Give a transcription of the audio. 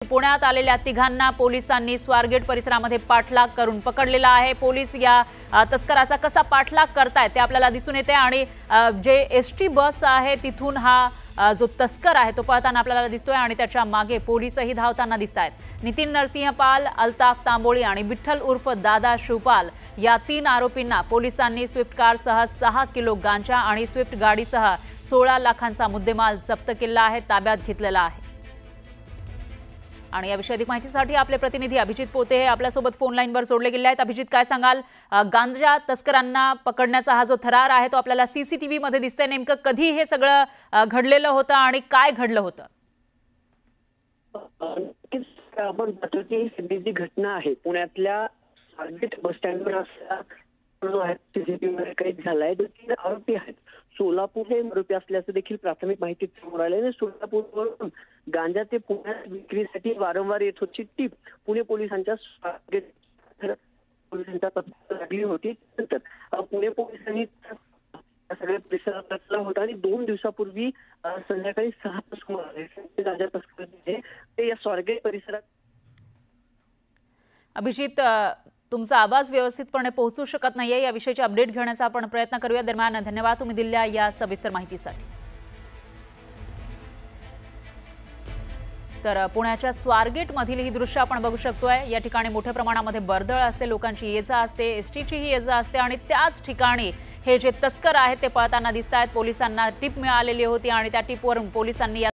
पुण्यात आलेल्या तिघांना पोलिसांनी स्वारगेट परिसरामध्ये पाठलाग करून पकडलेला आहे। पोलीस या तस्कराचा कसा पाठलाग करतायत ते आपल्याला दिसून येते आणि जे एसटी बस आहे तिथून हा जो तस्कर आहे तो पळताना आपल्याला दिसतोय आणि त्याच्या मागे पोलीसही धावताना दिसतायत। नितीन नरसिंह पाल, अल्ताफ तांबोळी आणि विठ्ठल उर्फ दादा शिवपाल या 3 आरोपींना पोलिसांनी स्विफ्ट कारसह 6 किलो गांजा आणि स्विफ्ट गाडीसह 16 लाखांचा मुद्देमाल जप्त केला आहे, ताब्यात घेतलेला आहे। आणि याविषयी अधिक माहितीसाठी आपले प्रतिनिधी अभिजित पोते हे आपल्यासोबत फोन लाईनवर जोडले गेले आहेत। अभिजित, काय सांगाल? गांजा तस्करांना पकडण्याचा हा जो थरार आहे तो आपल्याला सीसीटीव्ही मध्ये दिसतंय, नेमकं कधी हे सगळं घडलेलं होतं आणि काय घडलं होतं? आपण पाहतो की सध्याची घटना आहे पुण्यातल्या स्वारगेट बस स्टँडवर सीसीटीव्ही मध्ये कैद झालाय। 3 आरोपी आहेत। सोलापूर हे आरोपी असल्याचं देखील प्राथमिक माहिती समोर आली आहे। सोलापूरवरून गांजा ते पुण्यात विक्रीसाठी वारंवार येत होती टीप पुणे पोलिसांच्या तपासात लागली होती। नंतर पुणे पोलिसांनी सगळ्या परिसरात रचला होता आणि 2 दिवसापूर्वी संध्याकाळी 6 सुमारास गांजा तस्कर ते या स्वारगेट परिसरात। अभिजित, तुमचा आवाज व्यवस्थितपणे पोहोचू शकत नाहीये, याविषयीची अपडेट घेण्याचा आपण प्रयत्न करूया। दरम्यान धन्यवाद तुम्ही दिलेल्या या सविस्तर माहितीसाठी। तर पुण्याच्या स्वारगेट मधील ही दृश्य आपण बघू शकतोय। या ठिकाणी मोठ्या प्रमाणामध्ये वर्दळ असते, लोकांची ये जा असते, एसटीचीही ये जा असते आणि त्याच ठिकाणी हे जे तस्कर आहेत ते पळताना दिसतायत। पोलिसांना टिप मिळालेली होती आणि त्या टिपवरून पोलिसांनी